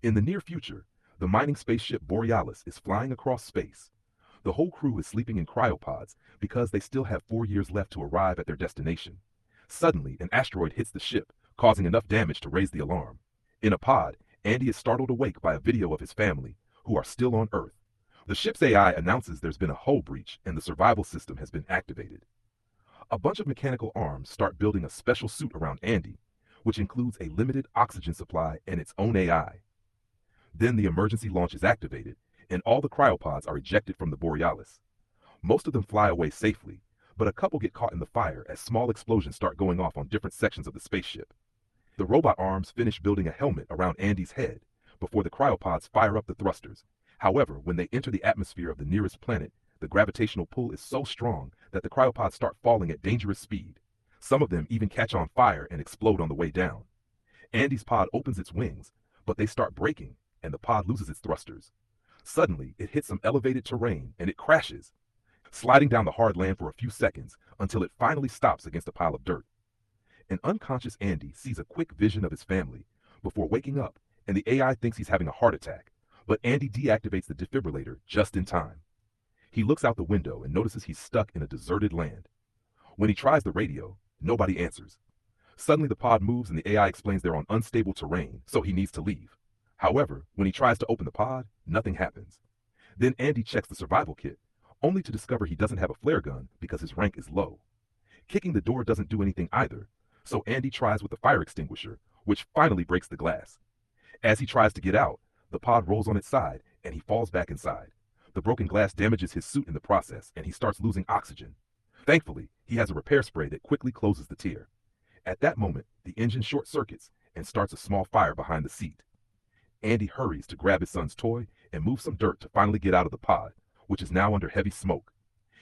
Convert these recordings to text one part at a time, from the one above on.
In the near future, the mining spaceship Borealis is flying across space. The whole crew is sleeping in cryopods because they still have 4 years left to arrive at their destination. Suddenly, an asteroid hits the ship, causing enough damage to raise the alarm. In a pod, Andy is startled awake by a video of his family, who are still on Earth. The ship's AI announces there's been a hull breach and the survival system has been activated. A bunch of mechanical arms start building a special suit around Andy, which includes a limited oxygen supply and its own AI. Then the emergency launch is activated, and all the cryopods are ejected from the Borealis. Most of them fly away safely, but a couple get caught in the fire as small explosions start going off on different sections of the spaceship. The robot arms finish building a helmet around Andy's head before the cryopods fire up the thrusters. However, when they enter the atmosphere of the nearest planet, the gravitational pull is so strong that the cryopods start falling at dangerous speed. Some of them even catch on fire and explode on the way down. Andy's pod opens its wings, but they start breaking, and the pod loses its thrusters. Suddenly, it hits some elevated terrain and it crashes, sliding down the hard land for a few seconds until it finally stops against a pile of dirt. An unconscious Andy sees a quick vision of his family before waking up, and the AI thinks he's having a heart attack, but Andy deactivates the defibrillator just in time. He looks out the window and notices he's stuck in a deserted land. When he tries the radio, nobody answers. Suddenly the pod moves and the AI explains they're on unstable terrain, so he needs to leave. However, when he tries to open the pod, nothing happens. Then Andy checks the survival kit, only to discover he doesn't have a flare gun because his rank is low. Kicking the door doesn't do anything either, so Andy tries with the fire extinguisher, which finally breaks the glass. As he tries to get out, the pod rolls on its side and he falls back inside. The broken glass damages his suit in the process and he starts losing oxygen. Thankfully, he has a repair spray that quickly closes the tear. At that moment, the engine short circuits and starts a small fire behind the seat. Andy hurries to grab his son's toy and move some dirt to finally get out of the pod, which is now under heavy smoke.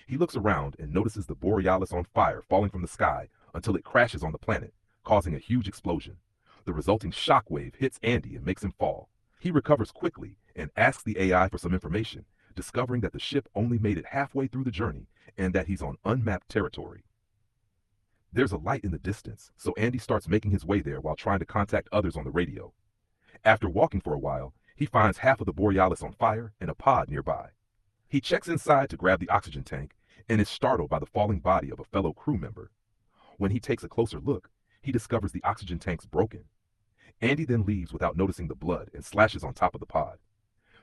He looks around and notices the Borealis on fire falling from the sky until it crashes on the planet, causing a huge explosion. The resulting shockwave hits Andy and makes him fall. He recovers quickly and asks the AI for some information, discovering that the ship only made it halfway through the journey and that he's on unmapped territory. There's a light in the distance, so Andy starts making his way there while trying to contact others on the radio. After walking for a while, he finds half of the Borealis on fire and a pod nearby. He checks inside to grab the oxygen tank and is startled by the falling body of a fellow crew member. When he takes a closer look, he discovers the oxygen tank's broken. Andy then leaves without noticing the blood and slashes on top of the pod.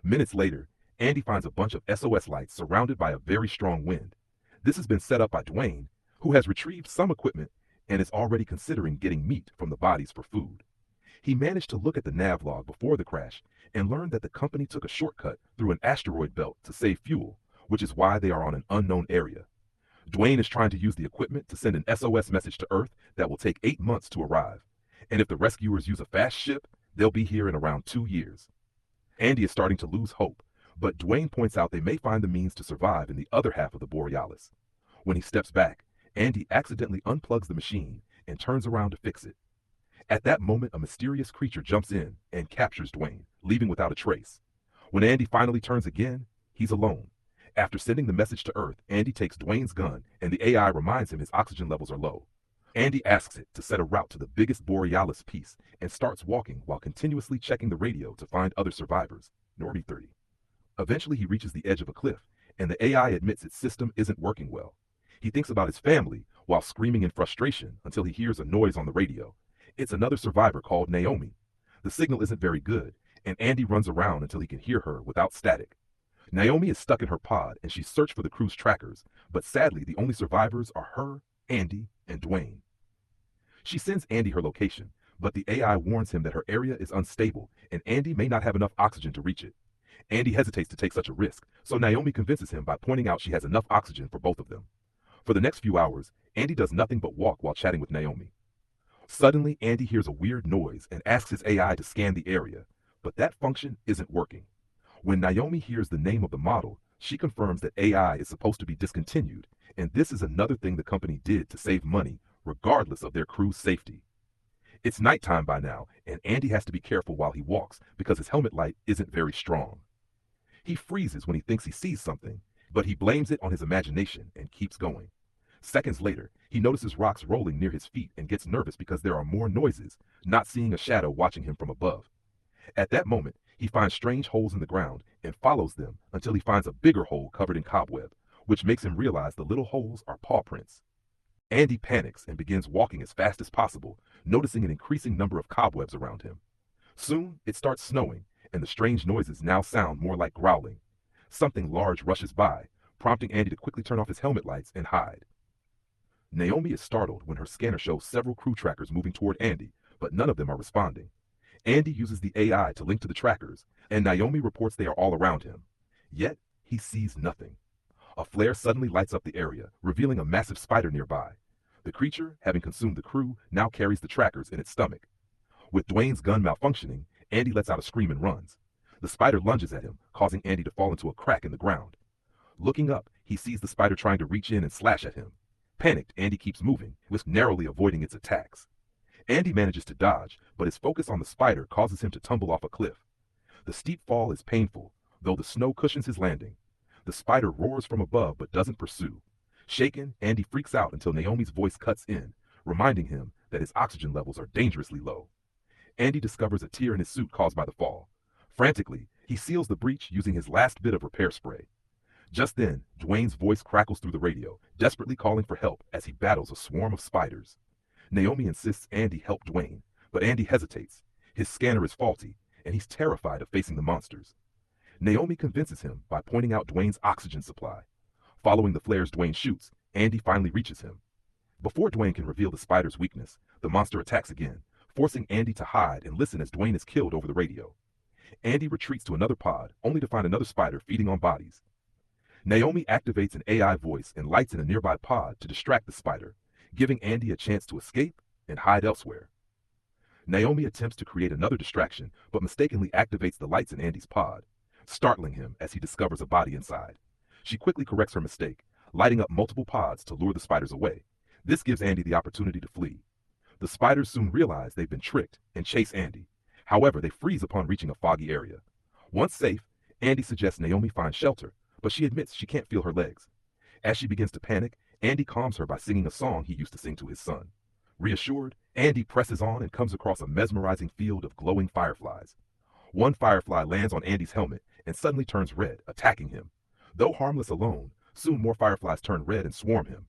Minutes later, Andy finds a bunch of SOS lights surrounded by a very strong wind. This has been set up by Dwayne, who has retrieved some equipment and is already considering getting meat from the bodies for food. He managed to look at the nav log before the crash and learned that the company took a shortcut through an asteroid belt to save fuel, which is why they are on an unknown area. Dwayne is trying to use the equipment to send an SOS message to Earth that will take 8 months to arrive. And if the rescuers use a fast ship, they'll be here in around 2 years. Andy is starting to lose hope, but Dwayne points out they may find the means to survive in the other half of the Borealis. When he steps back, Andy accidentally unplugs the machine and turns around to fix it. At that moment, a mysterious creature jumps in and captures Dwayne, leaving without a trace. When Andy finally turns again, he's alone. After sending the message to Earth, Andy takes Dwayne's gun and the AI reminds him his oxygen levels are low. Andy asks it to set a route to the biggest Borealis piece and starts walking while continuously checking the radio to find other survivors. Norby 30. Eventually he reaches the edge of a cliff and the AI admits its system isn't working well. He thinks about his family while screaming in frustration until he hears a noise on the radio. It's another survivor called Naomi. The signal isn't very good, and Andy runs around until he can hear her without static. Naomi is stuck in her pod and she searched for the crew's trackers, but sadly the only survivors are her, Andy, and Dwayne. She sends Andy her location, but the AI warns him that her area is unstable and Andy may not have enough oxygen to reach it. Andy hesitates to take such a risk, so Naomi convinces him by pointing out she has enough oxygen for both of them. For the next few hours, Andy does nothing but walk while chatting with Naomi. Suddenly, Andy hears a weird noise and asks his AI to scan the area, but that function isn't working. When Naomi hears the name of the model, she confirms that AI is supposed to be discontinued, and this is another thing the company did to save money, regardless of their crew's safety. It's nighttime by now, and Andy has to be careful while he walks because his helmet light isn't very strong. He freezes when he thinks he sees something, but he blames it on his imagination and keeps going. Seconds later, he notices rocks rolling near his feet and gets nervous because there are more noises, not seeing a shadow watching him from above. At that moment, He finds strange holes in the ground and follows them until he finds a bigger hole covered in cobweb, which makes him realize the little holes are paw prints. Andy panics and begins walking as fast as possible, noticing an increasing number of cobwebs around him. Soon, it starts snowing, and the strange noises now sound more like growling. Something large rushes by, prompting Andy to quickly turn off his helmet lights and hide. Naomi is startled when her scanner shows several crew trackers moving toward Andy, but none of them are responding. Andy uses the AI to link to the trackers, and Naomi reports they are all around him. Yet, he sees nothing. A flare suddenly lights up the area, revealing a massive spider nearby. The creature, having consumed the crew, now carries the trackers in its stomach. With Dwayne's gun malfunctioning, Andy lets out a scream and runs. The spider lunges at him, causing Andy to fall into a crack in the ground. Looking up, he sees the spider trying to reach in and slash at him. Panicked, Andy keeps moving, with narrowly avoiding its attacks. Andy manages to dodge, but his focus on the spider causes him to tumble off a cliff. The steep fall is painful, though the snow cushions his landing. The spider roars from above but doesn't pursue. Shaken, Andy freaks out until Naomi's voice cuts in, reminding him that his oxygen levels are dangerously low. Andy discovers a tear in his suit caused by the fall. Frantically, he seals the breach using his last bit of repair spray. Just then, Dwayne's voice crackles through the radio, desperately calling for help as he battles a swarm of spiders. Naomi insists Andy help Dwayne, but Andy hesitates. His scanner is faulty, and he's terrified of facing the monsters. Naomi convinces him by pointing out Dwayne's oxygen supply. Following the flares Dwayne shoots, Andy finally reaches him. Before Dwayne can reveal the spider's weakness, the monster attacks again, forcing Andy to hide and listen as Dwayne is killed over the radio. Andy retreats to another pod, only to find another spider feeding on bodies. Naomi activates an AI voice and lights in a nearby pod to distract the spider, giving Andy a chance to escape and hide elsewhere. Naomi attempts to create another distraction, but mistakenly activates the lights in Andy's pod, startling him as he discovers a body inside. She quickly corrects her mistake, lighting up multiple pods to lure the spiders away. This gives Andy the opportunity to flee. The spiders soon realize they've been tricked and chase Andy. However, they freeze upon reaching a foggy area. Once safe, Andy suggests Naomi find shelter, but she admits she can't feel her legs. As she begins to panic, Andy calms her by singing a song he used to sing to his son. Reassured, Andy presses on and comes across a mesmerizing field of glowing fireflies. One firefly lands on Andy's helmet and suddenly turns red, attacking him. Though harmless alone, soon more fireflies turn red and swarm him.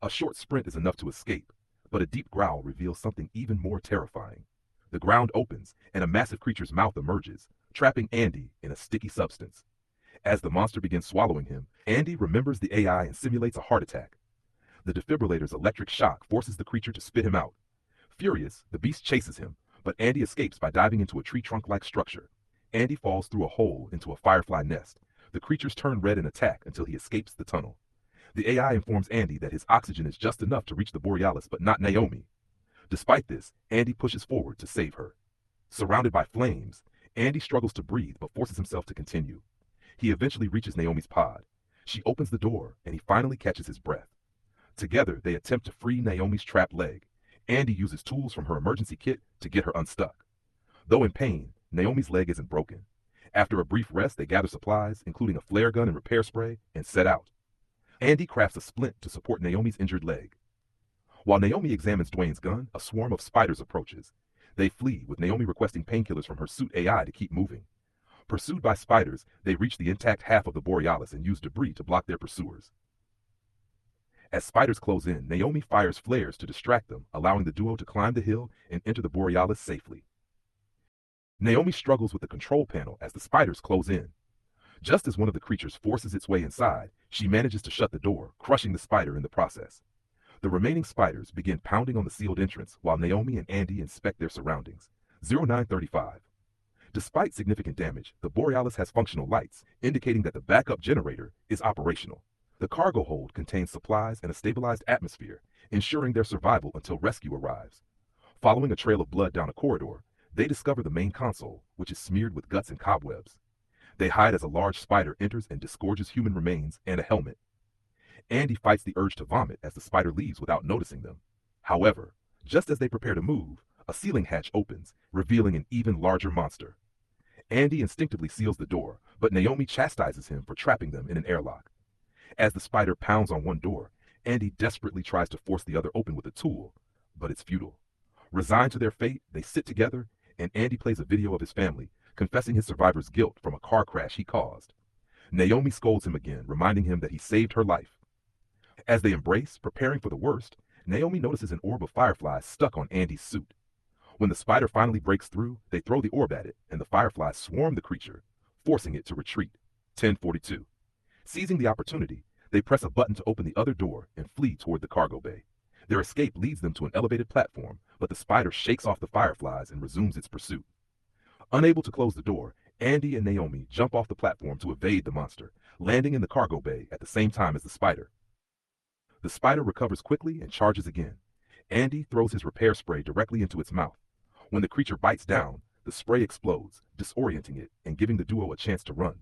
A short sprint is enough to escape, but a deep growl reveals something even more terrifying. The ground opens, and a massive creature's mouth emerges, trapping Andy in a sticky substance. As the monster begins swallowing him, Andy remembers the AI and simulates a heart attack. The defibrillator's electric shock forces the creature to spit him out. Furious, the beast chases him, but Andy escapes by diving into a tree trunk-like structure. Andy falls through a hole into a firefly nest. The creatures turn red and attack until he escapes the tunnel. The AI informs Andy that his oxygen is just enough to reach the Borealis, but not Naomi. Despite this, Andy pushes forward to save her. Surrounded by flames, Andy struggles to breathe but forces himself to continue. He eventually reaches Naomi's pod. She opens the door, and he finally catches his breath. Together, they attempt to free Naomi's trapped leg. Andy uses tools from her emergency kit to get her unstuck. Though in pain, Naomi's leg isn't broken. After a brief rest, they gather supplies, including a flare gun and repair spray, and set out. Andy crafts a splint to support Naomi's injured leg. While Naomi examines Dwayne's gun, a swarm of spiders approaches. They flee, with Naomi requesting painkillers from her suit AI to keep moving. Pursued by spiders, they reach the intact half of the Borealis and use debris to block their pursuers. As spiders close in, Naomi fires flares to distract them, allowing the duo to climb the hill and enter the Borealis safely. Naomi struggles with the control panel as the spiders close in. Just as one of the creatures forces its way inside, she manages to shut the door, crushing the spider in the process. The remaining spiders begin pounding on the sealed entrance while Naomi and Andy inspect their surroundings. 0935. Despite significant damage, the Borealis has functional lights, indicating that the backup generator is operational. The cargo hold contains supplies and a stabilized atmosphere, ensuring their survival until rescue arrives. Following a trail of blood down a corridor, they discover the main console, which is smeared with guts and cobwebs. They hide as a large spider enters and disgorges human remains and a helmet. Andy fights the urge to vomit as the spider leaves without noticing them. However, just as they prepare to move, a ceiling hatch opens, revealing an even larger monster. Andy instinctively seals the door, but Naomi chastises him for trapping them in an airlock. As the spider pounds on one door, Andy desperately tries to force the other open with a tool, but it's futile. Resigned to their fate, they sit together, and Andy plays a video of his family, confessing his survivor's guilt from a car crash he caused. Naomi scolds him again, reminding him that he saved her life. As they embrace, preparing for the worst, Naomi notices an orb of fireflies stuck on Andy's suit. When the spider finally breaks through, they throw the orb at it, and the fireflies swarm the creature, forcing it to retreat. 10:42. Seizing the opportunity, they press a button to open the other door and flee toward the cargo bay. Their escape leads them to an elevated platform, but the spider shakes off the fireflies and resumes its pursuit. Unable to close the door, Andy and Naomi jump off the platform to evade the monster, landing in the cargo bay at the same time as the spider. The spider recovers quickly and charges again. Andy throws his repair spray directly into its mouth. When the creature bites down, the spray explodes, disorienting it and giving the duo a chance to run.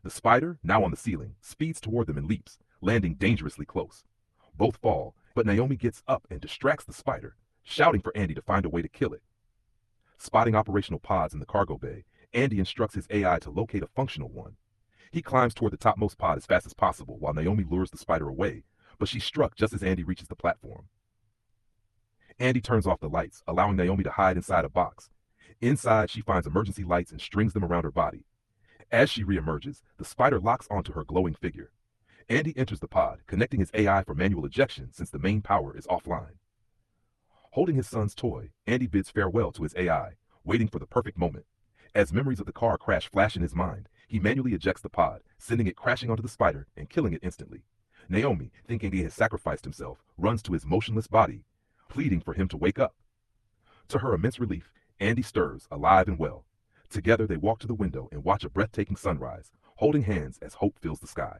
The spider, now on the ceiling, speeds toward them and leaps, landing dangerously close. Both fall, but Naomi gets up and distracts the spider, shouting for Andy to find a way to kill it. Spotting operational pods in the cargo bay, Andy instructs his AI to locate a functional one. He climbs toward the topmost pod as fast as possible while Naomi lures the spider away, but she's struck just as Andy reaches the platform. Andy turns off the lights, allowing Naomi to hide inside a box. Inside, she finds emergency lights and strings them around her body. As she reemerges, the spider locks onto her glowing figure. Andy enters the pod, connecting his AI for manual ejection since the main power is offline. Holding his son's toy, Andy bids farewell to his AI, waiting for the perfect moment. As memories of the car crash flash in his mind, he manually ejects the pod, sending it crashing onto the spider and killing it instantly. Naomi, thinking he has sacrificed himself, runs to his motionless body, pleading for him to wake up. To her immense relief, Andy stirs, alive and well. Together they walk to the window and watch a breathtaking sunrise, holding hands as hope fills the sky.